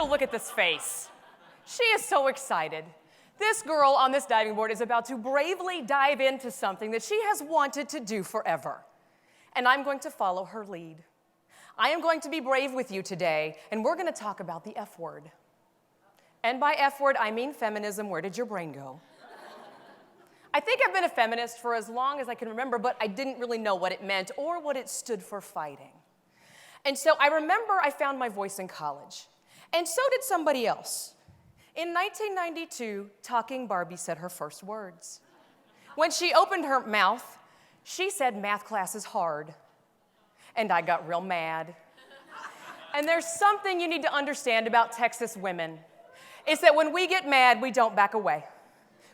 to look at this face. She is so excited. This girl on this diving board is about to bravely dive into something that she has wanted to do forever. And I'm going to follow her lead. I am going to be brave with you today, and we're going to talk about the F word. And by F word, I mean feminism. Where did your brain go? I think I've been a feminist for as long as I can remember, but I didn't really know what it meant or what it stood for fighting. And so I remember I found my voice in college, and so did somebody else. In 1992, Talking Barbie said her first words. When she opened her mouth, she said, "Math class is hard." And I got real mad. And there's something you need to understand about Texas women. It's that when we get mad, we don't back away.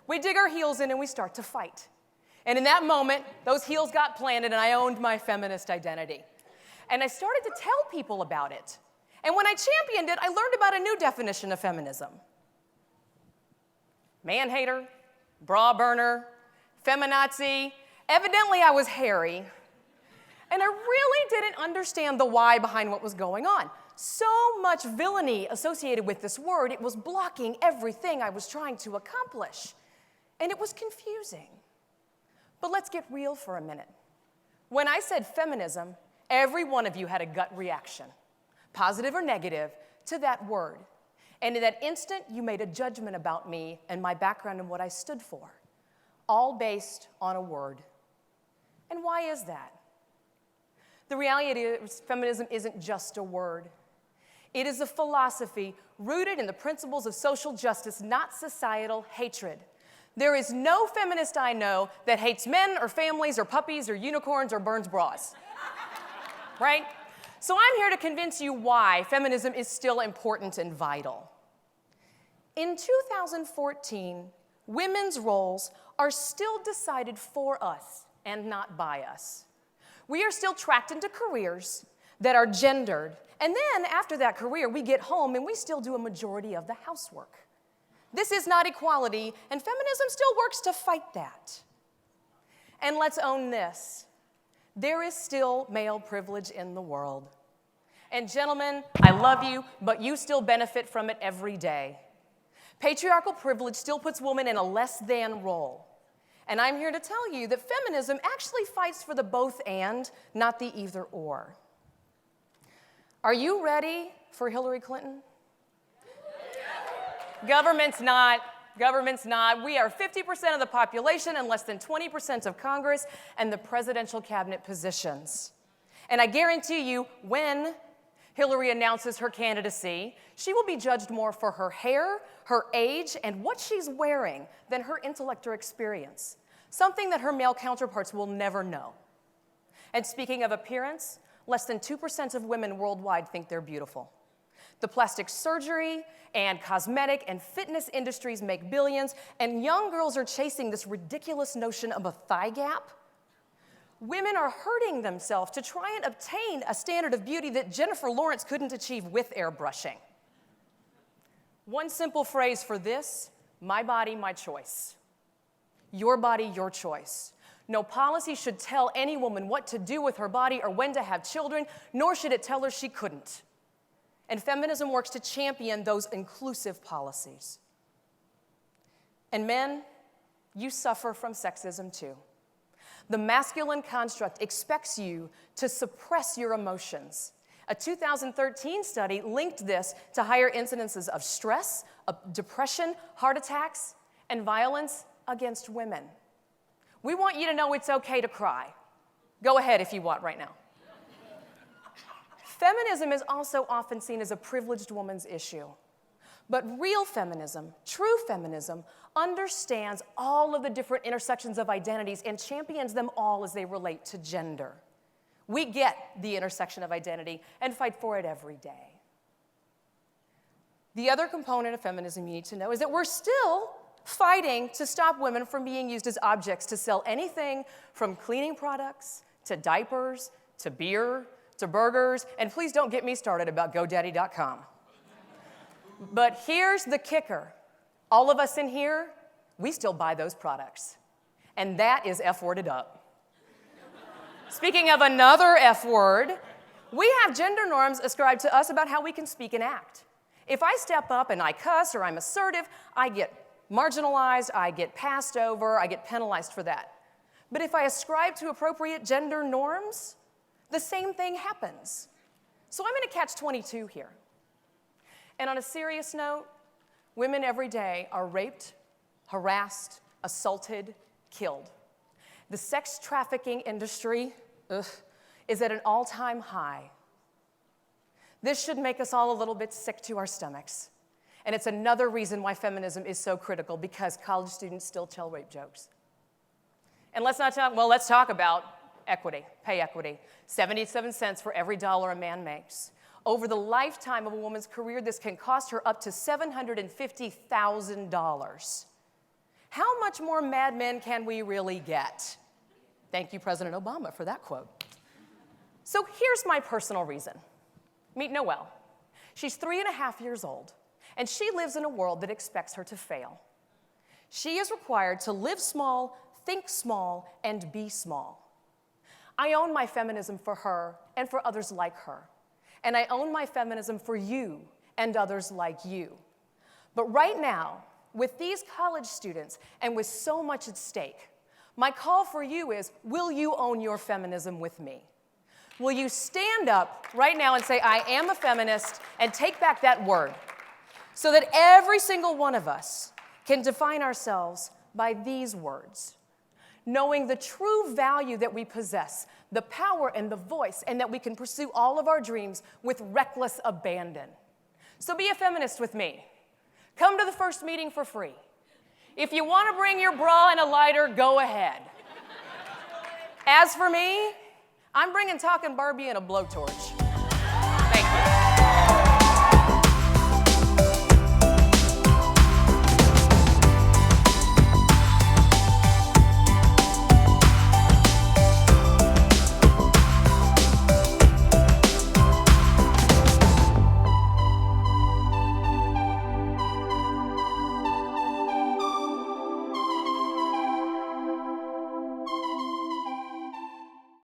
We dig our heels in and we start to fight. And in that moment, those heels got planted and I owned my feminist identity. And I started to tell people about it. And when I championed it, I learned about a new definition of feminism. Man-hater, bra burner, feminazi. Evidently, I was hairy. And I really didn't understand the why behind what was going on. So much villainy associated with this word, it was blocking everything I was trying to accomplish. And it was confusing. But let's get real for a minute. When I said feminism, every one of you had a gut reaction, positive or negative, to that word. And in that instant, you made a judgment about me and my background and what I stood for, all based on a word. And why is that? The reality is feminism isn't just a word. It is a philosophy rooted in the principles of social justice, not societal hatred. There is no feminist I know that hates men or families or puppies or unicorns or burns bras, right? So I'm here to convince you why feminism is still important and vital. In 2014, women's roles are still decided for us and not by us. We are still tracked into careers that are gendered, and then after that career, we get home and we still do a majority of the housework. This is not equality, and feminism still works to fight that. And let's own this. There is still male privilege in the world. And gentlemen, I love you, but you still benefit from it every day. Patriarchal privilege still puts women in a less than role. And I'm here to tell you that feminism actually fights for the both and, not the either or. Are you ready for Hillary Clinton? Government's not. Government's not. We are 50% of the population and less than 20% of Congress and the presidential cabinet positions. And I guarantee you, when Hillary announces her candidacy, she will be judged more for her hair, her age, and what she's wearing than her intellect or experience, something that her male counterparts will never know. And speaking of appearance, less than 2% of women worldwide think they're beautiful. The plastic surgery and cosmetic and fitness industries make billions, and young girls are chasing this ridiculous notion of a thigh gap. Women are hurting themselves to try and obtain a standard of beauty that Jennifer Lawrence couldn't achieve with airbrushing. One simple phrase for this: my body, my choice. Your body, your choice. No policy should tell any woman what to do with her body or when to have children, nor should it tell her she couldn't. And feminism works to champion those inclusive policies. And men, you suffer from sexism too. The masculine construct expects you to suppress your emotions. A 2013 study linked this to higher incidences of stress, of depression, heart attacks, and violence against women. We want you to know it's okay to cry. Go ahead if you want right now. Feminism is also often seen as a privileged woman's issue. But real feminism, true feminism, understands all of the different intersections of identities and champions them all as they relate to gender. We get the intersection of identity and fight for it every day. The other component of feminism you need to know is that we're still fighting to stop women from being used as objects to sell anything from cleaning products to diapers to beer to burgers, and please don't get me started about GoDaddy.com. But here's the kicker. All of us in here, we still buy those products. And that is F-worded up. Speaking of another F word, we have gender norms ascribed to us about how we can speak and act. If I step up and I cuss or I'm assertive, I get marginalized, I get passed over, I get penalized for that. But if I ascribe to appropriate gender norms, the same thing happens. So I'm in a catch-22 here. And on a serious note, women every day are raped, harassed, assaulted, killed. The sex trafficking industry is at an all-time high. This should make us all a little bit sick to our stomachs. And it's another reason why feminism is so critical, because college students still tell rape jokes. And let's talk about equity, pay equity. 77 cents for every dollar a man makes. Over the lifetime of a woman's career, this can cost her up to $750,000. How much more Mad Men can we really get? Thank you, President Obama, for that quote. So here's my personal reason. Meet Noelle. She's 3.5 years old, and she lives in a world that expects her to fail. She is required to live small, think small, and be small. I own my feminism for her and for others like her. And I own my feminism for you and others like you. But right now, with these college students and with so much at stake, my call for you is, will you own your feminism with me? Will you stand up right now and say, I am a feminist, and take back that word, so that every single one of us can define ourselves by these words, knowing the true value that we possess, the power and the voice, and that we can pursue all of our dreams with reckless abandon. So be a feminist with me. Come to the first meeting for free. If you want to bring your bra and a lighter, go ahead. As for me, I'm bringing Talking Barbie and a blowtorch.